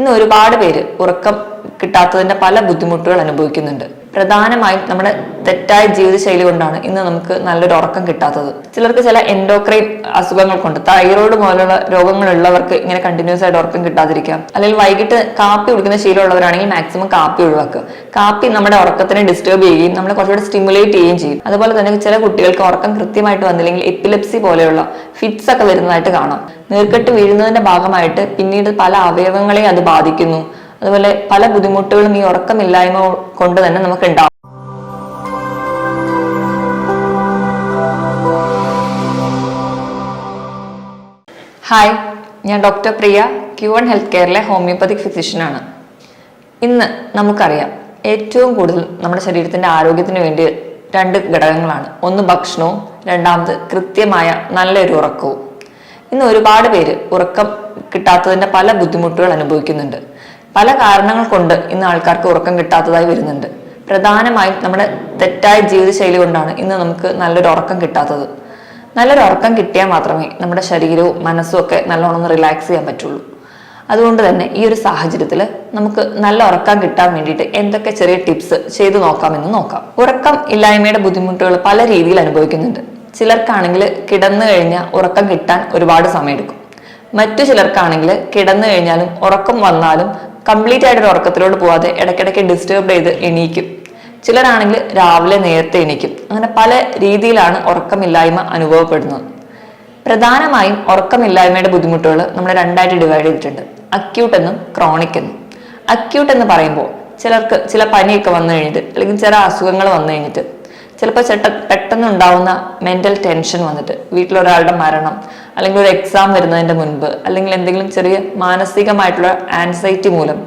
ഇന്ന് ഒരുപാട് പേര് ഉറക്കം കിട്ടാത്തതിന്റെ പല ബുദ്ധിമുട്ടുകൾ അനുഭവിക്കുന്നുണ്ട്. പ്രധാനമായും നമ്മുടെ തെറ്റായ ജീവിതശൈലി കൊണ്ടാണ് ഇന്ന് നമുക്ക് നല്ലൊരു ഉറക്കം കിട്ടാത്തത്. ചിലർക്ക് ചില എൻഡോക്രൈൻ അസുഖങ്ങൾ കൊണ്ട്, തൈറോയ്ഡ് പോലുള്ള രോഗങ്ങളുള്ളവർക്ക് ഇങ്ങനെ കണ്ടിന്യൂസ് ആയിട്ട് ഉറക്കം കിട്ടാതിരിക്കാം. അല്ലെങ്കിൽ വൈകിട്ട് കാപ്പി കുടിക്കുന്ന ശീലമുള്ളവരാണെങ്കിൽ മാക്സിമം കാപ്പി ഒഴിവാക്കുക. കാപ്പി നമ്മുടെ ഉറക്കത്തിനെ ഡിസ്റ്റർബ് ചെയ്യുകയും നമ്മളെ കുറച്ചുകൂടി സ്റ്റിമുലേറ്റ് ചെയ്യുകയും ചെയ്യും. അതുപോലെ തന്നെ ചില കുട്ടികൾക്ക് ഉറക്കം കൃത്യമായിട്ട് വന്നില്ലെങ്കിൽ എപ്പിലെപ്സി പോലെയുള്ള ഫിറ്റ്സ് ഒക്കെ വരുന്നതായിട്ട് കാണാം. നീർക്കെട്ട് വീഴുന്നതിന്റെ ഭാഗമായിട്ട് പിന്നീട് പല അവയവങ്ങളെയും അത് ബാധിക്കുന്നു. അതുപോലെ പല ബുദ്ധിമുട്ടുകളും ഈ ഉറക്കമില്ലായ്മ കൊണ്ട് തന്നെ നമുക്ക് ഉണ്ടാവും. ഹായ്, ഞാൻ ഡോക്ടർ പ്രിയ, Q1 ഹെൽത്ത് കെയറിലെ ഹോമിയോപ്പതിക് ഫിസിഷ്യനാണ്. ഇന്ന് നമുക്കറിയാം, ഏറ്റവും കൂടുതൽ നമ്മുടെ ശരീരത്തിന്റെ ആരോഗ്യത്തിന് വേണ്ടി രണ്ട് ഘടകങ്ങളാണ്. ഒന്ന് ഭക്ഷണവും, രണ്ടാമത് കൃത്യമായ നല്ലൊരു ഉറക്കവും. ഇന്ന് ഒരുപാട് പേര് ഉറക്കം കിട്ടാത്തതിന്റെ പല ബുദ്ധിമുട്ടുകൾ അനുഭവിക്കുന്നുണ്ട്. പല കാരണങ്ങൾ കൊണ്ട് ഇന്ന് ആൾക്കാർക്ക് ഉറക്കം കിട്ടാത്തതായി വരുന്നുണ്ട്. പ്രധാനമായും നമ്മുടെ തെറ്റായ ജീവിതശൈലി കൊണ്ടാണ് ഇന്ന് നമുക്ക് നല്ലൊരു ഉറക്കം കിട്ടാത്തത്. നല്ലൊരു ഉറക്കം കിട്ടിയാൽ മാത്രമേ നമ്മുടെ ശരീരവും മനസ്സും ഒക്കെ നല്ലോണം റിലാക്സ് ചെയ്യാൻ പറ്റുള്ളൂ. അതുകൊണ്ട് തന്നെ ഈ ഒരു സാഹചര്യത്തിൽ നമുക്ക് നല്ല ഉറക്കം കിട്ടാൻ വേണ്ടിയിട്ട് എന്തൊക്കെ ചെറിയ ടിപ്സ് ചെയ്തു നോക്കാമെന്ന് നോക്കാം. ഉറക്കം ഇല്ലായ്മയുടെ ബുദ്ധിമുട്ടുകൾ പല രീതിയിൽ അനുഭവിക്കുന്നുണ്ട്. ചിലർക്കാണെങ്കിൽ കിടന്നു കഴിഞ്ഞാൽ ഉറക്കം കിട്ടാൻ ഒരുപാട് സമയമെടുക്കും. മറ്റു ചിലർക്കാണെങ്കിൽ കിടന്നു കഴിഞ്ഞാലും ഉറക്കം വന്നാലും കംപ്ലീറ്റ് ആയിട്ട് ഒരു ഉറക്കത്തിലോട്ട് പോവാതെ ഇടയ്ക്കിടയ്ക്ക് ഡിസ്റ്റർബ് ചെയ്ത് എണീക്കും. ചിലരാണെങ്കിൽ രാവിലെ നേരത്തെ എണീക്കും. അങ്ങനെ പല രീതിയിലാണ് ഉറക്കമില്ലായ്മ അനുഭവപ്പെടുന്നത്. പ്രധാനമായും ഉറക്കമില്ലായ്മയുടെ ബുദ്ധിമുട്ടുകൾ നമ്മൾ രണ്ടായിട്ട് ഡിവൈഡ് ചെയ്തിട്ടുണ്ട്: അക്യൂട്ട് എന്നും ക്രോണിക് എന്നും. അക്യൂട്ട് എന്ന് പറയുമ്പോൾ ചിലർക്ക് ചില പനിയൊക്കെ വന്നു കഴിഞ്ഞിട്ട്, അല്ലെങ്കിൽ ചില അസുഖങ്ങൾ വന്നു കഴിഞ്ഞിട്ട്, ചിലപ്പോൾ പെട്ടെന്ന് ഉണ്ടാവുന്ന മെന്റൽ ടെൻഷൻ വന്നിട്ട്, വീട്ടിലൊരാളുടെ മരണം, അല്ലെങ്കിൽ ഒരു എക്സാം വരുന്നതിന്റെ മുൻപ്, അല്ലെങ്കിൽ എന്തെങ്കിലും ചെറിയ മാനസികമായിട്ടുള്ള ആൻസൈറ്റി മൂലം,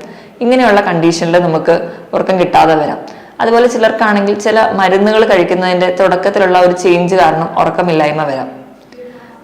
ഇങ്ങനെയുള്ള കണ്ടീഷനിൽ നമുക്ക് ഉറക്കം കിട്ടാതെ വരാം. അതുപോലെ ചിലർക്കാണെങ്കിൽ ചില മരുന്നുകൾ കഴിക്കുന്നതിന്റെ തുടക്കത്തിലുള്ള ഒരു ചേഞ്ച് കാരണം ഉറക്കമില്ലായ്മ വരാം.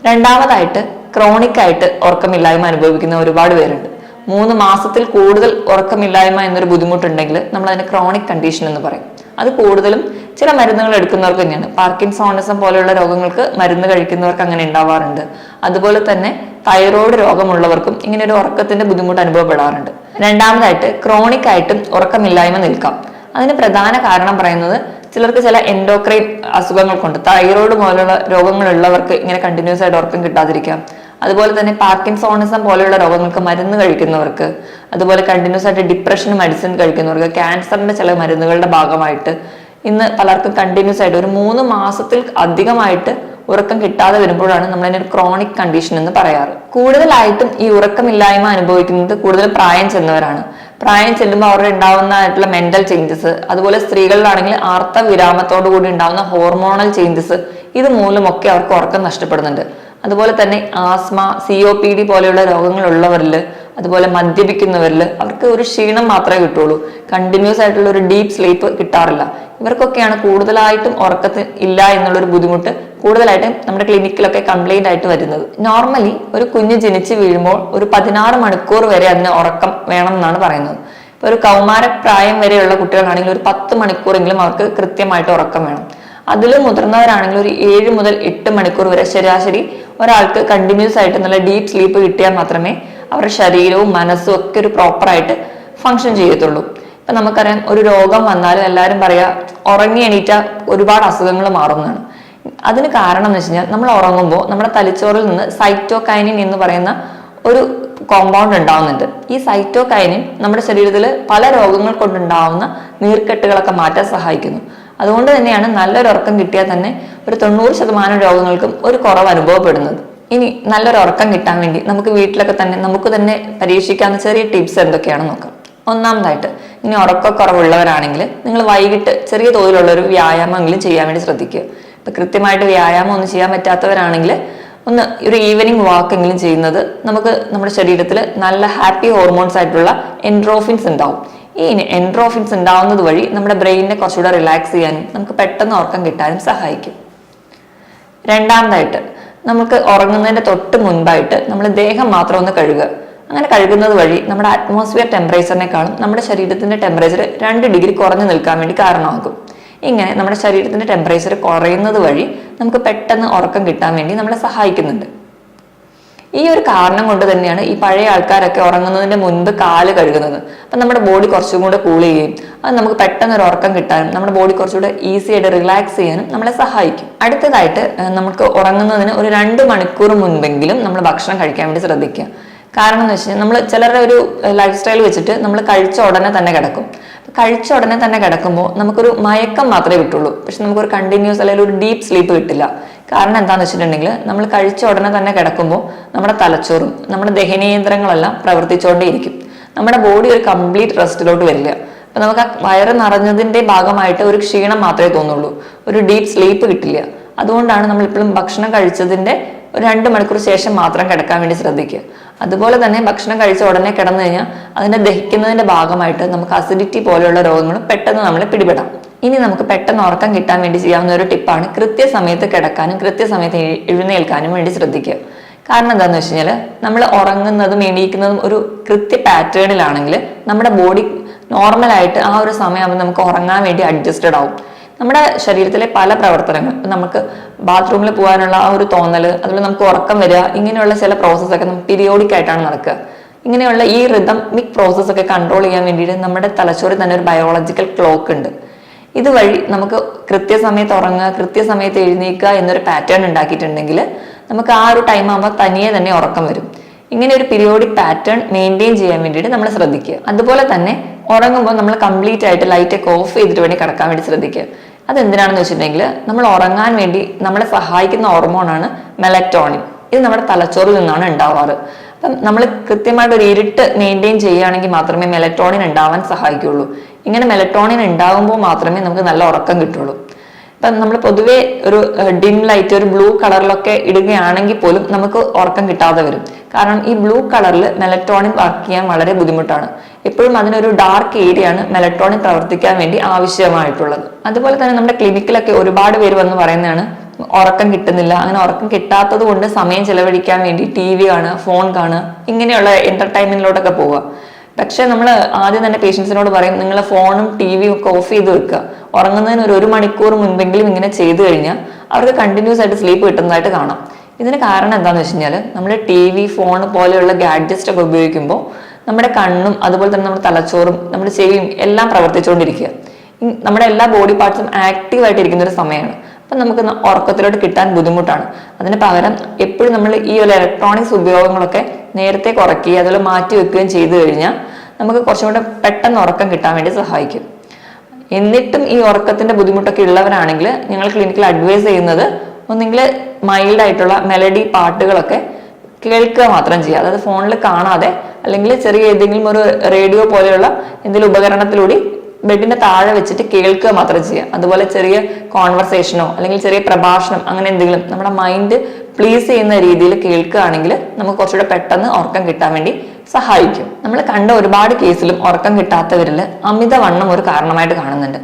രണ്ടാമതായിട്ട് ക്രോണിക് ആയിട്ട് ഉറക്കമില്ലായ്മ അനുഭവിക്കുന്ന ഒരുപാട് പേരുണ്ട്. 3 മാസത്തിൽ കൂടുതൽ ഉറക്കമില്ലായ്മ എന്നൊരു ബുദ്ധിമുട്ടുണ്ടെങ്കിൽ നമ്മൾ അതിനെ ക്രോണിക് കണ്ടീഷൻ എന്ന് പറയും. അത് കൂടുതലും ചില മരുന്നുകൾ എടുക്കുന്നവർക്ക് തന്നെയാണ്. പാർക്കിൻസോണിസം പോലെയുള്ള രോഗങ്ങൾക്ക് മരുന്ന് കഴിക്കുന്നവർക്ക് അങ്ങനെ ഉണ്ടാവാറുണ്ട്. അതുപോലെ തന്നെ തൈറോയ്ഡ് രോഗമുള്ളവർക്കും ഇങ്ങനെ ഒരു ഉറക്കത്തിന്റെ ബുദ്ധിമുട്ട് അനുഭവപ്പെടാറുണ്ട്. രണ്ടാമതായിട്ട് ക്രോണിക് ആയിട്ടും ഉറക്കമില്ലായ്മ നിൽക്കാം. അതിന് പ്രധാന കാരണം പറയുന്നത്, ചിലർക്ക് ചില എൻഡോക്രൈൻ അസുഖങ്ങൾ കൊണ്ട്, തൈറോയ്ഡ് പോലുള്ള രോഗങ്ങളുള്ളവർക്ക് ഇങ്ങനെ കണ്ടിന്യൂസ് ആയിട്ട് ഉറക്കം കിട്ടാതിരിക്കാം. അതുപോലെ തന്നെ പാർക്കിൻസോണിസം പോലെയുള്ള രോഗങ്ങൾക്ക് മരുന്ന് കഴിക്കുന്നവർക്ക്, അതുപോലെ കണ്ടിന്യൂസ് ആയിട്ട് ഡിപ്രഷന് മെഡിസിൻ കഴിക്കുന്നവർക്ക്, ക്യാൻസറിന്റെ ചില മരുന്നുകളുടെ ഭാഗമായിട്ട് ഇന്ന് പലർക്കും കണ്ടിന്യൂസ് ആയിട്ട് ഒരു 3 മാസത്തിൽ അധികമായിട്ട് ഉറക്കം കിട്ടാതെ വരുമ്പോഴാണ് നമ്മളതിനെ ഒരു ക്രോണിക് കണ്ടീഷൻ എന്ന് പറയാറ്. കൂടുതലായിട്ടും ഈ ഉറക്കമില്ലായ്മ അനുഭവിക്കുന്നത് കൂടുതൽ പ്രായം ചെന്നവരാണ്. പ്രായം ചെല്ലുമ്പോൾ അവരുടെ ഉണ്ടാവുന്നതായിട്ടുള്ള മെന്റൽ ചേഞ്ചസ്, അതുപോലെ സ്ത്രീകളിലാണെങ്കിൽ ആർത്ത വിരാമത്തോടു കൂടി ഉണ്ടാവുന്ന ഹോർമോണൽ ചേഞ്ചസ്, ഇത് മൂലമൊക്കെ അവർക്ക് ഉറക്കം നഷ്ടപ്പെടുന്നുണ്ട്. അതുപോലെ തന്നെ ആസ്മ, COPD പോലെയുള്ള രോഗങ്ങളുള്ളവരിൽ, അതുപോലെ മദ്യപിക്കുന്നവരിൽ അവർക്ക് ഒരു ക്ഷീണം മാത്രമേ കിട്ടുള്ളൂ. കണ്ടിന്യൂസ് ആയിട്ടുള്ള ഒരു ഡീപ്പ് സ്ലീപ്പ് കിട്ടാറില്ല. ഇവർക്കൊക്കെയാണ് കൂടുതലായിട്ടും ഉറക്കത്തിൽ ഇല്ല എന്നുള്ളൊരു ബുദ്ധിമുട്ട് കൂടുതലായിട്ടും നമ്മുടെ ക്ലിനിക്കിലൊക്കെ കംപ്ലൈന്റ് ആയിട്ട് വരുന്നത്. നോർമലി ഒരു കുഞ്ഞ് ജനിച്ച് വീഴുമ്പോൾ ഒരു 16 മണിക്കൂർ വരെ അതിന് ഉറക്കം വേണം എന്നാണ് പറയുന്നത്. ഇപ്പൊ ഒരു കൗമാര പ്രായം വരെയുള്ള കുട്ടികളാണെങ്കിൽ ഒരു 10 മണിക്കൂറെങ്കിലും അവർക്ക് കൃത്യമായിട്ട് ഉറക്കം വേണം. അതിലും മുതിർന്നവരാണെങ്കിൽ ഒരു 7 മുതൽ 8 മണിക്കൂർ വരെ ശരാശരി ഒരാൾക്ക് കണ്ടിന്യൂസ് ആയിട്ട് നല്ല ഡീപ്പ് സ്ലീപ്പ് കിട്ടിയാൽ മാത്രമേ അവരുടെ ശരീരവും മനസ്സും ഒക്കെ ഒരു പ്രോപ്പറായിട്ട് ഫങ്ഷൻ ചെയ്യത്തുള്ളൂ. ഇപ്പൊ നമുക്കറിയാം, ഒരു രോഗം വന്നാലും എല്ലാവരും പറയാ ഉറങ്ങി എണീറ്റ ഒരുപാട് അസുഖങ്ങൾ മാറുന്നതാണ്. അതിന് കാരണം എന്ന് വെച്ച് കഴിഞ്ഞാൽ, നമ്മൾ ഉറങ്ങുമ്പോൾ നമ്മുടെ തലച്ചോറിൽ നിന്ന് സൈറ്റോകൈനിൻ എന്ന് പറയുന്ന ഒരു കോമ്പൗണ്ട് ഉണ്ടാവുന്നുണ്ട്. ഈ സൈറ്റോകൈനിൻ നമ്മുടെ ശരീരത്തിൽ പല രോഗങ്ങൾ കൊണ്ടുണ്ടാവുന്ന നീർക്കെട്ടുകളൊക്കെ മാറ്റാൻ സഹായിക്കുന്നു. അതുകൊണ്ട് തന്നെയാണ് നല്ലൊരു ഉറക്കം കിട്ടിയാൽ തന്നെ ഒരു 90% രോഗങ്ങൾക്കും ഒരു കുറവ് അനുഭവപ്പെടുന്നത്. ഇനി നല്ലൊരു ഉറക്കം കിട്ടാൻ വേണ്ടി നമുക്ക് വീട്ടിലൊക്കെ തന്നെ നമുക്ക് തന്നെ പരീക്ഷിക്കാവുന്ന ചെറിയ ടിപ്സ് എന്തൊക്കെയാണെന്ന് നോക്കാം. ഒന്നാമതായിട്ട്, ഇനി ഉറക്കക്കുറവുള്ളവരാണെങ്കിൽ നിങ്ങൾ വൈകിട്ട് ചെറിയ തോതിലുള്ള ഒരു വ്യായാമമെങ്കിലും ചെയ്യാൻ വേണ്ടി ശ്രദ്ധിക്കുക. ഇപ്പൊ കൃത്യമായിട്ട് വ്യായാമം ഒന്നും ചെയ്യാൻ പറ്റാത്തവരാണെങ്കിൽ ഒന്ന് ഒരു ഈവനിങ് വാക്കെങ്കിലും ചെയ്യുന്നത് നമുക്ക് നമ്മുടെ ശരീരത്തിൽ നല്ല ഹാപ്പി ഹോർമോൺസ് ആയിട്ടുള്ള എൻഡ്രോഫിൻസ് ഉണ്ടാവും. ഈ എൻഡ്രോഫിൻസ് ഉണ്ടാവുന്നത് വഴി നമ്മുടെ ബ്രെയിനിനെ കുറച്ചുകൂടെ റിലാക്സ് ചെയ്യാനും നമുക്ക് പെട്ടെന്ന് ഉറക്കം കിട്ടാനും സഹായിക്കും. രണ്ടാമതായിട്ട്, നമുക്ക് ഉറങ്ങുന്നതിന്റെ തൊട്ട് മുൻപായിട്ട് നമ്മൾ ദേഹം മാത്രം ഒന്ന് കഴുകുക. അങ്ങനെ കഴുകുന്നത് വഴി നമ്മുടെ അറ്റ്മോസ്ഫിയർ ടെമ്പറേച്ചറിനേക്കാളും നമ്മുടെ ശരീരത്തിന്റെ ടെമ്പറേച്ചർ 2 ഡിഗ്രി കുറഞ്ഞു നിൽക്കാൻ വേണ്ടി കാരണമാകും. ഇങ്ങനെ നമ്മുടെ ശരീരത്തിന്റെ ടെമ്പറേച്ചർ കുറയുന്നത് വഴി നമുക്ക് പെട്ടെന്ന് ഉറക്കം കിട്ടാൻ വേണ്ടി നമ്മളെ സഹായിക്കുന്നുണ്ട്. ഈ ഒരു കാരണം കൊണ്ട് തന്നെയാണ് ഈ പഴയ ആൾക്കാരൊക്കെ ഉറങ്ങുന്നതിന് മുൻപ് കാല് കഴുകുന്നത്. അപ്പം നമ്മുടെ ബോഡി കുറച്ചും കൂടെ കൂൾ ചെയ്യുകയും അത് നമുക്ക് പെട്ടെന്ന് ഒരു ഉറക്കം കിട്ടാനും നമ്മുടെ ബോഡി കുറച്ചുകൂടെ ഈസി ആയിട്ട് റിലാക്സ് ചെയ്യാനും നമ്മളെ സഹായിക്കും. അടുത്തതായിട്ട് നമുക്ക് ഉറങ്ങുന്നതിന് ഒരു 2 മണിക്കൂർ മുൻപെങ്കിലും നമ്മൾ ഭക്ഷണം കഴിക്കാൻ വേണ്ടി ശ്രദ്ധിക്കുക. കാരണം എന്ന് വെച്ച് കഴിഞ്ഞാൽ നമ്മൾ ചിലരുടെ ഒരു ലൈഫ് സ്റ്റൈൽ വെച്ചിട്ട് നമ്മൾ കഴിച്ച ഉടനെ തന്നെ കിടക്കും. കഴിച്ച ഉടനെ തന്നെ കിടക്കുമ്പോൾ നമുക്കൊരു മയക്കം മാത്രമേ കിട്ടുള്ളൂ, പക്ഷെ നമുക്കൊരു കണ്ടിന്യൂസ് അല്ലെങ്കിൽ ഒരു ഡീപ്പ് സ്ലീപ്പ് കിട്ടില്ല. കാരണം എന്താണെന്ന് വെച്ചിട്ടുണ്ടെങ്കിൽ നമ്മൾ കഴിച്ച ഉടനെ തന്നെ കിടക്കുമ്പോൾ നമ്മുടെ തലച്ചോറും നമ്മുടെ ദഹനേന്ദ്രങ്ങളെല്ലാം പ്രവർത്തിച്ചുകൊണ്ടേയിരിക്കും. നമ്മുടെ ബോഡി ഒരു കംപ്ലീറ്റ് റെസ്റ്റിലോട്ട് വരില്ല. അപ്പൊ നമുക്ക് ആ വയറ് നിറഞ്ഞതിന്റെ ഭാഗമായിട്ട് ഒരു ക്ഷീണം മാത്രമേ തോന്നുള്ളൂ, ഒരു ഡീപ്പ് സ്ലീപ്പ് കിട്ടില്ല. അതുകൊണ്ടാണ് നമ്മൾ ഇപ്പോഴും ഭക്ഷണം കഴിച്ചതിന്റെ ഒരു 2 മണിക്കൂർ ശേഷം മാത്രം കിടക്കാൻ വേണ്ടി ശ്രദ്ധിക്കുക. അതുപോലെ തന്നെ ഭക്ഷണം കഴിച്ച ഉടനെ കിടന്നു കഴിഞ്ഞാൽ അതിനെ ദഹിക്കുന്നതിന്റെ ഭാഗമായിട്ട് നമുക്ക് അസിഡിറ്റി പോലെയുള്ള രോഗങ്ങളും പെട്ടെന്ന് നമ്മളെ പിടിപെടാം. ഇനി നമുക്ക് പെട്ടെന്ന് ഉറക്കം കിട്ടാൻ വേണ്ടി ചെയ്യാവുന്ന ഒരു ടിപ്പാണ് കൃത്യസമയത്ത് കിടക്കാനും കൃത്യസമയത്ത് എഴുന്നേൽക്കാനും വേണ്ടി ശ്രദ്ധിക്കുക. കാരണം എന്താണെന്ന് വെച്ച് കഴിഞ്ഞാൽ നമ്മൾ ഉറങ്ങുന്നതും എണീക്കുന്നതും ഒരു കൃത്യ പാറ്റേണിലാണെങ്കിൽ നമ്മുടെ ബോഡി നോർമലായിട്ട് ആ ഒരു സമയമാകുമ്പോൾ നമുക്ക് ഉറങ്ങാൻ വേണ്ടി അഡ്ജസ്റ്റഡ് ആവും. നമ്മുടെ ശരീരത്തിലെ പല പ്രവർത്തനങ്ങൾ, നമുക്ക് ബാത്റൂമിൽ പോകാനുള്ള ആ ഒരു തോന്നല്, അതുപോലെ നമുക്ക് ഉറക്കം വരിക, ഇങ്ങനെയുള്ള ചില പ്രോസസ്സൊക്കെ നമുക്ക് പീരിയോഡിക് ആയിട്ടാണ് നടക്കുക. ഇങ്ങനെയുള്ള ഈ റിതമിക് പ്രോസസ് ഒക്കെ കൺട്രോൾ ചെയ്യാൻ വേണ്ടിയിട്ട് നമ്മുടെ തലച്ചോറിൽ തന്നെ ഒരു ബയോളജിക്കൽ ക്ലോക്ക് ഉണ്ട്. ഇതുവഴി നമുക്ക് കൃത്യസമയത്ത് ഉറങ്ങുക, കൃത്യസമയത്ത് എഴുന്നേൽക്കുക എന്നൊരു പാറ്റേൺ ഉണ്ടാക്കിയിട്ടുണ്ടെങ്കിൽ നമുക്ക് ആ ഒരു ടൈം ആകുമ്പോൾ തനിയെ തന്നെ ഉറക്കം വരും. ഇങ്ങനെ ഒരു പീരിയോഡിക് പാറ്റേൺ മെയിൻറ്റെയിൻ ചെയ്യാൻ വേണ്ടിയിട്ട് നമ്മൾ ശ്രദ്ധിക്കുക. അതുപോലെ തന്നെ ഉറങ്ങുമ്പോൾ നമ്മൾ കംപ്ലീറ്റ് ആയിട്ട് ലൈറ്റ് ഒക്കെ ഓഫ് ചെയ്തിട്ട് വേണ്ടി കിടക്കാൻ വേണ്ടി ശ്രദ്ധിക്കുക. അതെന്തിനാണെന്ന് വെച്ചിട്ടുണ്ടെങ്കിൽ നമ്മൾ ഉറങ്ങാൻ വേണ്ടി നമ്മളെ സഹായിക്കുന്ന ഹോർമോണാണ് മെലറ്റോണിൻ. ഇത് നമ്മുടെ തലച്ചോറിൽ നിന്നാണ് ഉണ്ടാവാറ്. അപ്പം നമ്മൾ കൃത്യമായിട്ട് ഒരു ഇരുട്ട് മെയിൻറ്റെയിൻ ചെയ്യുകയാണെങ്കിൽ മാത്രമേ മെലറ്റോണിൻ ഉണ്ടാവാൻ സഹായിക്കുള്ളൂ. ഇങ്ങനെ മെലറ്റോണിൻ ഉണ്ടാകുമ്പോൾ മാത്രമേ നമുക്ക് നല്ല ഉറക്കം കിട്ടുള്ളൂ. ഇപ്പം നമ്മൾ പൊതുവെ ഒരു ഡിം ലൈറ്റ്, ഒരു ബ്ലൂ കളറിലൊക്കെ ഇടുകയാണെങ്കിൽ പോലും നമുക്ക് ഉറക്കം കിട്ടാതെ വരും. കാരണം ഈ ബ്ലൂ കളറിൽ മെലറ്റോണിൻ വർക്ക് ചെയ്യാൻ വളരെ ബുദ്ധിമുട്ടാണ്. എപ്പോഴും അതിനൊരു ഡാർക്ക് ഏരിയയാണ് മെലറ്റോണിൻ പ്രവർത്തിക്കാൻ വേണ്ടി ആവശ്യമായിട്ടുള്ളത്. അതുപോലെ തന്നെ നമ്മുടെ ക്ലിനിക്കിലൊക്കെ ഒരുപാട് പേര് വന്ന് പറയുന്നതാണ് ഉറക്കം കിട്ടുന്നില്ല. അങ്ങനെ ഉറക്കം കിട്ടാത്തത് കൊണ്ട് സമയം ചെലവഴിക്കാൻ വേണ്ടി TV കാണുക, ഫോൺ കാണുക, ഇങ്ങനെയുള്ള എന്റർടൈൻമെന്റിലോട്ടൊക്കെ പോവുക. പക്ഷെ നമ്മൾ ആദ്യം തന്നെ പേഷ്യൻസിനോട് പറയും, നിങ്ങൾ ഫോണും TV-യും ഒക്കെ ഓഫ് ചെയ്ത് വെക്കുക. ഉറങ്ങുന്നതിന് ഒരു മണിക്കൂർ മുൻപെങ്കിലും ഇങ്ങനെ ചെയ്തു കഴിഞ്ഞാൽ അവർക്ക് കണ്ടിന്യൂസ് ആയിട്ട് സ്ലീപ്പ് കിട്ടുന്നതായിട്ട് കാണാം. ഇതിന് കാരണം എന്താണെന്ന് വെച്ച് കഴിഞ്ഞാൽ നമ്മൾ TV, ഫോൺ പോലെയുള്ള ഗാഡ്ജറ്റ്സ് ഒക്കെ ഉപയോഗിക്കുമ്പോൾ നമ്മുടെ കണ്ണും അതുപോലെ തന്നെ നമ്മുടെ തലച്ചോറും നമ്മുടെ ചെവിയും എല്ലാം പ്രവർത്തിച്ചുകൊണ്ടിരിക്കുക. നമ്മുടെ എല്ലാ ബോഡി പാർട്സും ആക്റ്റീവായിട്ട് ഇരിക്കുന്ന ഒരു സമയമാണ്. അപ്പം നമുക്ക് ഉറക്കത്തിലോട്ട് കിട്ടാൻ ബുദ്ധിമുട്ടാണ്. അതിന് പകരം എപ്പോഴും നമ്മൾ ഈ ഒരു ഇലക്ട്രോണിക്സ് ഉപയോഗങ്ങളൊക്കെ നേരത്തെ കുറയ്ക്കുകയും അതുപോലെ മാറ്റി വെക്കുകയും ചെയ്തു കഴിഞ്ഞാൽ നമുക്ക് കുറച്ചും കൂടെ പെട്ടെന്ന് ഉറക്കം കിട്ടാൻ വേണ്ടി സഹായിക്കും. എന്നിട്ടും ഈ ഉറക്കത്തിന്റെ ബുദ്ധിമുട്ടൊക്കെ ഉള്ളവരാണെങ്കിൽ ഞങ്ങൾ ക്ലിനിക്കിൽ അഡ്വൈസ് ചെയ്യുന്നത് ഒന്നെങ്കിൽ മൈൽഡ് ആയിട്ടുള്ള മെലഡി പാട്ടുകളൊക്കെ കേൾക്കുക മാത്രം ചെയ്യുക. അതായത് ഫോണിൽ കാണാതെ, അല്ലെങ്കിൽ ചെറിയ ഏതെങ്കിലും ഒരു റേഡിയോ പോലെയുള്ള എന്തെങ്കിലും ഉപകരണത്തിലൂടെ ബെഡിന്റെ താഴെ വെച്ചിട്ട് കേൾക്കുക മാത്രം ചെയ്യുക. അതുപോലെ ചെറിയ കോൺവെർസേഷനോ അല്ലെങ്കിൽ ചെറിയ പ്രഭാഷണം അങ്ങനെ എന്തെങ്കിലും നമ്മുടെ മൈൻഡ് പ്ലീസ് ചെയ്യുന്ന രീതിയിൽ കേൾക്കുകയാണെങ്കിൽ നമുക്ക് കുറച്ചുകൂടെ പെട്ടെന്ന് ഉറക്കം കിട്ടാൻ വേണ്ടി സഹായിക്കും. നമ്മൾ കണ്ട ഒരുപാട് കേസിലും ഉറക്കം കിട്ടാത്തവരിൽ അമിതവണ്ണം ഒരു കാരണമായിട്ട് കാണുന്നുണ്ട്.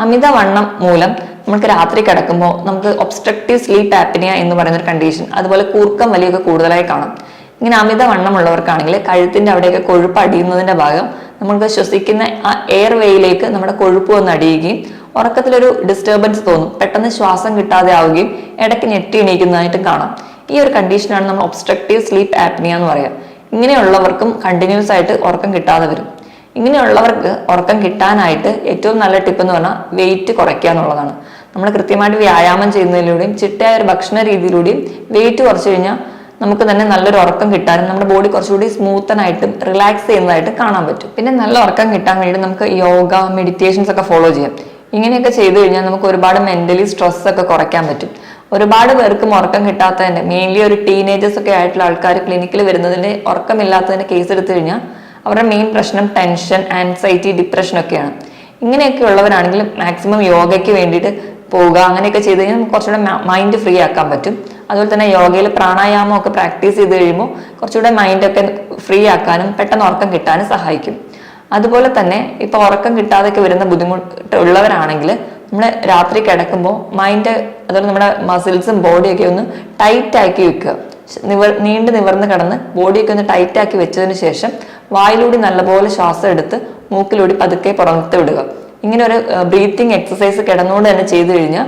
അമിതവണ്ണം മൂലം നമുക്ക് രാത്രി കിടക്കുമ്പോൾ നമുക്ക് ഒബ്സ്ട്രക്റ്റീവ് സ്ലീപ്പ് ആപ്നിയ എന്ന് പറയുന്ന ഒരു കണ്ടീഷൻ, അതുപോലെ കൂർക്കം വലിയൊക്കെ കൂടുതലായി കാണാം. ഇങ്ങനെ അമിതവണ്ണം ഉള്ളവർക്കാണെങ്കിൽ കഴുത്തിന്റെ അവിടെയൊക്കെ കൊഴുപ്പ് അടിയുന്നതിന്റെ ഭാഗം നമുക്ക് ശ്വസിക്കുന്ന ആ എയർ വേയിലേക്ക് നമ്മുടെ കൊഴുപ്പ് വന്ന് അടിയുകയും ഉറക്കത്തിലൊരു ഡിസ്റ്റർബൻസ് തോന്നും, പെട്ടെന്ന് ശ്വാസം കിട്ടാതെ ആവുകയും ഇടയ്ക്ക് ഞെട്ടി എണീക്കുന്നതായിട്ടും കാണാം. ഈ ഒരു കണ്ടീഷനാണ് നമ്മൾ ഒബ്സ്ട്രക്റ്റീവ് സ്ലീപ്പ് ആപ്നിയ എന്ന് പറയുക. ഇങ്ങനെയുള്ളവർക്കും കണ്ടിന്യൂസ് ആയിട്ട് ഉറക്കം കിട്ടാതെ വരും. ഇങ്ങനെയുള്ളവർക്ക് ഉറക്കം കിട്ടാനായിട്ട് ഏറ്റവും നല്ല ടിപ്പ് എന്ന് പറഞ്ഞാൽ വെയിറ്റ് കുറയ്ക്കുക എന്നുള്ളതാണ്. നമ്മൾ കൃത്യമായിട്ട് വ്യായാമം ചെയ്യുന്നതിലൂടെയും ചിട്ടയായ ഒരു ഭക്ഷണ രീതിയിലൂടെയും വെയിറ്റ് കുറച്ച് കഴിഞ്ഞാൽ നമുക്ക് തന്നെ നല്ലൊരു ഉറക്കം കിട്ടാനും നമ്മുടെ ബോഡി കുറച്ചുകൂടി സ്മൂത്തനായിട്ടും റിലാക്സ് ചെയ്യുന്നതായിട്ട് കാണാൻ പറ്റും. പിന്നെ നല്ല ഉറക്കം കിട്ടാൻ വേണ്ടി നമുക്ക് യോഗ, മെഡിറ്റേഷൻസ് ഒക്കെ ഫോളോ ചെയ്യാം. ഇങ്ങനെയൊക്കെ ചെയ്തു കഴിഞ്ഞാൽ നമുക്ക് ഒരുപാട് മെന്റലി സ്ട്രെസ് ഒക്കെ കുറയ്ക്കാൻ പറ്റും. ഒരുപാട് പേർക്കും ഉറക്കം കിട്ടാത്തതിന്റെ, മെയിൻലി ഒരു ടീനേജേഴ്സ് ഒക്കെ ആയിട്ടുള്ള ആൾക്കാർ ക്ലിനിക്കിൽ വരുന്നതിന്റെ ഉറക്കമില്ലാത്തതിന്റെ കേസ് എടുത്തു കഴിഞ്ഞാൽ അവരുടെ മെയിൻ പ്രശ്നം ടെൻഷൻ, ആൻസൈറ്റി, ഡിപ്രഷൻ ഒക്കെയാണ്. ഇങ്ങനെയൊക്കെ ഉള്ളവരാണെങ്കിൽ മാക്സിമം യോഗയ്ക്ക് വേണ്ടിയിട്ട് പോവുക. അങ്ങനെയൊക്കെ ചെയ്ത് കഴിഞ്ഞാൽ നമുക്ക് കുറച്ചുകൂടെ മൈൻഡ് ഫ്രീ ആക്കാൻ പറ്റും. അതുപോലെ തന്നെ യോഗയിൽ പ്രാണായാമം ഒക്കെ പ്രാക്ടീസ് ചെയ്ത് കഴിയുമ്പോൾ കുറച്ചുകൂടെ മൈൻഡൊക്കെ ഫ്രീ ആക്കാനും പെട്ടെന്ന് ഉറക്കം കിട്ടാനും സഹായിക്കും. അതുപോലെ തന്നെ ഇപ്പൊ ഉറക്കം കിട്ടാതൊക്കെ വരുന്ന ബുദ്ധിമുട്ട് ഉള്ളവരാണെങ്കിൽ നമ്മൾ രാത്രി കിടക്കുമ്പോൾ മൈൻഡ്, അതുപോലെ നമ്മുടെ മസിൽസും ബോഡിയൊക്കെ ഒന്ന് ടൈറ്റ് ആക്കി വെക്കുക. നീണ്ടു നിവർന്ന് കിടന്ന് ബോഡിയൊക്കെ ഒന്ന് ടൈറ്റ് ആക്കി വെച്ചതിന് ശേഷം വായിലൂടെ നല്ലപോലെ ശ്വാസം എടുത്ത് മൂക്കിലൂടെ പതുക്കെ പുറത്ത് വിടുക. ഇങ്ങനെ ഒരു ബ്രീത്തിങ് എക്സസൈസ് കിടന്നുകൊണ്ട് തന്നെ ചെയ്തു കഴിഞ്ഞാൽ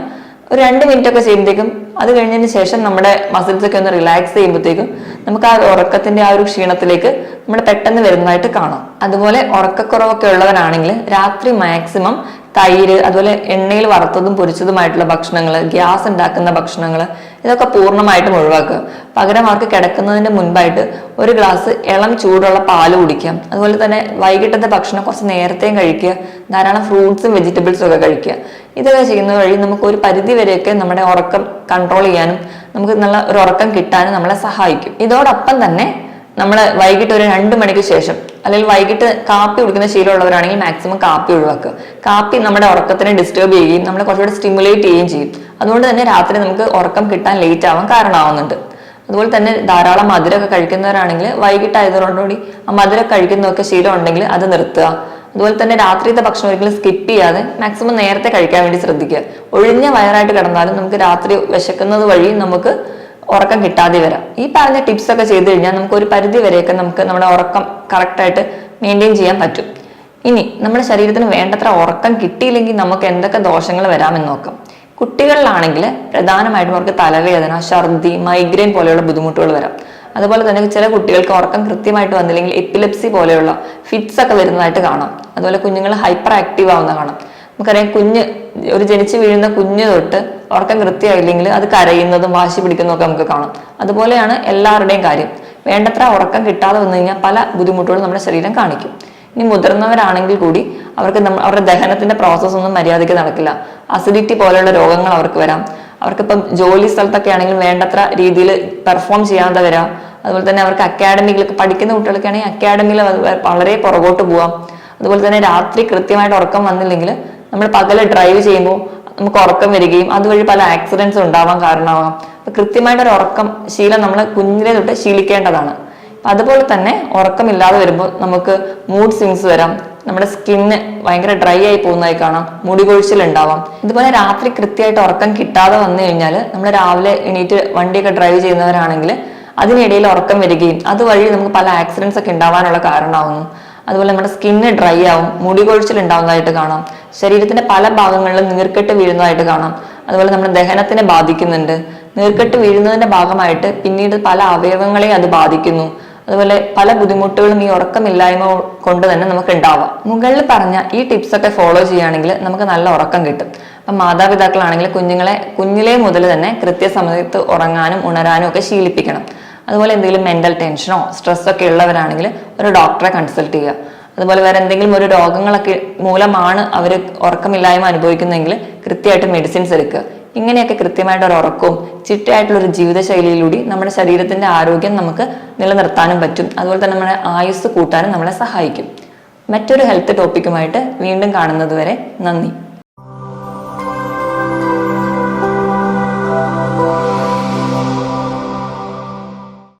ഒരു 2 മിനിറ്റ് ഒക്കെ ചെയ്യുമ്പോഴത്തേക്കും, അത് കഴിഞ്ഞതിന് ശേഷം നമ്മുടെ മസിൽസ് ഒക്കെ ഒന്ന് റിലാക്സ് ചെയ്യുമ്പോഴത്തേക്കും നമുക്ക് ആ ഉറക്കത്തിന്റെ ആ ഒരു ക്ഷീണത്തിലേക്ക് നമ്മൾ പെട്ടെന്ന് വരുന്നതായിട്ട് കാണാം. അതുപോലെ ഉറക്കക്കുറവൊക്കെ ഉള്ളവരാണെങ്കിൽ രാത്രി മാക്സിമം തൈര്, അതുപോലെ എണ്ണയിൽ വറുത്തതും പൊരിച്ചതുമായിട്ടുള്ള ഭക്ഷണങ്ങൾ, ഗ്യാസ് ഉണ്ടാക്കുന്ന ഭക്ഷണങ്ങൾ, ഇതൊക്കെ പൂർണ്ണമായിട്ടും ഒഴിവാക്കുക. പകരം അവർക്ക് കിടക്കുന്നതിന് മുൻപായിട്ട് ഒരു ഗ്ലാസ് ഇളം ചൂടുള്ള പാല് കുടിക്കാം. അതുപോലെ തന്നെ വൈകിട്ടത്തെ ഭക്ഷണം കുറച്ച് നേരത്തെയും കഴിക്കുക, ധാരാളം ഫ്രൂട്ട്സും വെജിറ്റബിൾസും ഒക്കെ കഴിക്കുക. ഇതൊക്കെ ചെയ്യുന്ന വഴി നമുക്ക് ഒരു പരിധി വരെയൊക്കെ നമ്മുടെ ഉറക്കം കൺട്രോൾ ചെയ്യാനും നമുക്ക് നല്ല ഒരു ഉറക്കം കിട്ടാനും നമ്മളെ സഹായിക്കും. ഇതോടൊപ്പം തന്നെ നമ്മൾ വൈകിട്ട് ഒരു 2 മണിക്ക് ശേഷം, അല്ലെങ്കിൽ വൈകിട്ട് കാപ്പി കുടിക്കുന്ന ശീലമുള്ളവരാണെങ്കിൽ മാക്സിമം കാപ്പി ഒഴിവാക്കുക. കാപ്പി നമ്മുടെ ഉറക്കത്തിനെ ഡിസ്റ്റർബ് ചെയ്യുകയും നമ്മളെ കുറച്ചുകൂടി സ്റ്റിമുലേറ്റ് ചെയ്യുകയും ചെയ്യും. അതുകൊണ്ട് തന്നെ രാത്രി നമുക്ക് ഉറക്കം കിട്ടാൻ ലേറ്റ് ആവാൻ കാരണമാവുന്നുണ്ട്. അതുപോലെ തന്നെ ധാരാളം മധുരമൊക്കെ കഴിക്കുന്നവരാണെങ്കിൽ വൈകിട്ടായതോടുകൂടി ആ മധുരം കഴിക്കുന്നതൊക്കെ ശീലം ഉണ്ടെങ്കിൽ അത് നിർത്തുക. അതുപോലെ തന്നെ രാത്രിയത്തെ ഭക്ഷണം ഒരിക്കലും സ്കിപ്പ് ചെയ്യാതെ മാക്സിമം നേരത്തെ കഴിക്കാൻ വേണ്ടി ശ്രദ്ധിക്കുക. ഒഴിഞ്ഞ വയറായിട്ട് കിടന്നാലും നമുക്ക് രാത്രി വിശക്കുന്നത് വഴി നമുക്ക് ഉറക്കം കിട്ടാതെ വരാം. ഈ പറഞ്ഞ ടിപ്സ് ഒക്കെ ചെയ്ത് കഴിഞ്ഞാൽ നമുക്ക് ഒരു പരിധി വരെയൊക്കെ നമുക്ക് നമ്മുടെ ഉറക്കം കറക്റ്റായിട്ട് മെയിൻറ്റെയിൻ ചെയ്യാൻ പറ്റും. ഇനി നമ്മുടെ ശരീരത്തിന് വേണ്ടത്ര ഉറക്കം കിട്ടിയില്ലെങ്കിൽ നമുക്ക് എന്തൊക്കെ ദോഷങ്ങൾ വരാമെന്ന് നോക്കാം. കുട്ടികളിലാണെങ്കിൽ പ്രധാനമായിട്ടും അവർക്ക് തലവേദന, ഛർദി, മൈഗ്രെയിൻ പോലെയുള്ള ബുദ്ധിമുട്ടുകൾ വരാം. അതുപോലെ തന്നെ ചില കുട്ടികൾക്ക് ഉറക്കം കൃത്യമായിട്ട് വന്നില്ലെങ്കിൽ എപ്പിലെപ്സി പോലെയുള്ള ഫിറ്റ്സ് ഒക്കെ വരുന്നതായിട്ട് കാണാം. അതുപോലെ കുഞ്ഞുങ്ങൾ ഹൈപ്പർ ആക്റ്റീവ് ആവുന്ന കാണാം. നമുക്കറിയാം, ഒരു ജനിച്ചു വീഴുന്ന കുഞ്ഞ് തൊട്ട് ഉറക്കം കൃത്യമായില്ലെങ്കിൽ അത് കരയുന്നതും വാശി പിടിക്കുന്നതും ഒക്കെ നമുക്ക് കാണാം. അതുപോലെയാണ് എല്ലാവരുടെയും കാര്യം. വേണ്ടത്ര ഉറക്കം കിട്ടാതെ വന്നു കഴിഞ്ഞാൽ പല ബുദ്ധിമുട്ടുകളും നമ്മുടെ ശരീരം കാണിക്കും. ഇനി മുതിർന്നവരാണെങ്കിൽ കൂടി അവർക്ക് അവരുടെ ദഹനത്തിന്റെ പ്രോസസ്സ് ഒന്നും മര്യാദയ്ക്ക് നടക്കില്ല. അസിഡിറ്റി പോലെയുള്ള രോഗങ്ങൾ അവർക്ക് വരാം. അവർക്കിപ്പം ജോലി സ്ഥലത്തൊക്കെ ആണെങ്കിലും വേണ്ടത്ര രീതിയിൽ പെർഫോം ചെയ്യാതെ വരാം. അതുപോലെ തന്നെ അവർക്ക് അക്കാഡമിയിലൊക്കെ പഠിക്കുന്ന കുട്ടികളൊക്കെ ആണെങ്കിൽ അക്കാഡമിയിൽ വളരെ പുറകോട്ട് പോവാം. അതുപോലെ തന്നെ രാത്രി കൃത്യമായിട്ട് ഉറക്കം വന്നില്ലെങ്കിൽ നമ്മൾ പകല് ഡ്രൈവ് ചെയ്യുമ്പോൾ നമുക്ക് ഉറക്കം വരികയും അതുവഴി പല ആക്സിഡൻസും ഉണ്ടാവാൻ കാരണമാകാം. അപ്പൊ കൃത്യമായിട്ടൊരു ഉറക്കം ശീലം നമ്മൾ കുഞ്ഞിലെ തൊട്ട് ശീലിക്കേണ്ടതാണ്. അതുപോലെ തന്നെ ഉറക്കമില്ലാതെ വരുമ്പോൾ നമുക്ക് മൂഡ് സ്വിങ്സ് വരാം. നമ്മുടെ സ്കിന്ന് ഭയങ്കര ഡ്രൈ ആയി പോകുന്നതായി കാണാം. മുടി കൊഴിച്ചിൽ ഉണ്ടാവാം. ഇതുപോലെ രാത്രി കൃത്യമായിട്ട് ഉറക്കം കിട്ടാതെ വന്നു കഴിഞ്ഞാൽ നമ്മൾ രാവിലെ എണീറ്റ് വണ്ടിയൊക്കെ ഡ്രൈവ് ചെയ്യുന്നവരാണെങ്കിൽ അതിനിടയിൽ ഉറക്കം വരികയും അതുവഴി നമുക്ക് പല ആക്സിഡൻസ് ഒക്കെ ഉണ്ടാവാനുള്ള കാരണമാവുന്നു. അതുപോലെ നമ്മുടെ സ്കിന്ന് ഡ്രൈ ആവും, മുടി കൊഴിച്ചിൽ ഉണ്ടാവുന്നതായിട്ട് കാണാം. ശരീരത്തിന്റെ പല ഭാഗങ്ങളിലും നീർക്കെട്ട് വീഴുന്നതായിട്ട് കാണാം. അതുപോലെ നമ്മുടെ ദഹനത്തിനെ ബാധിക്കുന്നുണ്ട്. നീർക്കെട്ട് വീഴുന്നതിന്റെ ഭാഗമായിട്ട് പിന്നീട് പല അവയവങ്ങളെ അത് ബാധിക്കുന്നു. അതുപോലെ പല ബുദ്ധിമുട്ടുകളും ഈ ഉറക്കമില്ലായ്മ കൊണ്ട് തന്നെ നമുക്ക് ഉണ്ടാവാം. മുകളിൽ പറഞ്ഞ ഈ ടിപ്സ് ഒക്കെ ഫോളോ ചെയ്യുകയാണെങ്കിൽ നമുക്ക് നല്ല ഉറക്കം കിട്ടും. അപ്പം മാതാപിതാക്കളാണെങ്കിൽ കുഞ്ഞുങ്ങളെ കുഞ്ഞിലേ മുതൽ തന്നെ കൃത്യസമയത്ത് ഉറങ്ങാനും ഉണരാനും ഒക്കെ ശീലിപ്പിക്കണം. അതുപോലെ എന്തെങ്കിലും മെന്റൽ ടെൻഷനോ സ്ട്രെസ്സോ ഒക്കെ ഉള്ളവരാണെങ്കിൽ ഒരു ഡോക്ടറെ കൺസൾട്ട് ചെയ്യുക. അതുപോലെ വേറെ എന്തെങ്കിലും ഒരു രോഗങ്ങളൊക്കെ മൂലമാണ് അവർ ഉറക്കമില്ലായ്മ അനുഭവിക്കുന്നതെങ്കിൽ കൃത്യമായിട്ട് മെഡിസിൻസ് എടുക്കുക. ഇങ്ങനെയൊക്കെ കൃത്യമായിട്ട് ഒരു ഉറക്കവും ചിട്ടയായിട്ടുള്ള ഒരു ജീവിതശൈലിയിലൂടെ നമ്മുടെ ശരീരത്തിന്റെ ആരോഗ്യം നമുക്ക് നിലനിർത്താനും പറ്റും. അതുപോലെ തന്നെ നമ്മുടെ ആയുസ് കൂട്ടാനും നമ്മളെ സഹായിക്കും. മറ്റൊരു ഹെൽത്ത് ടോപ്പിക്കുമായിട്ട് വീണ്ടും കാണുന്നത് വരെ നന്ദി.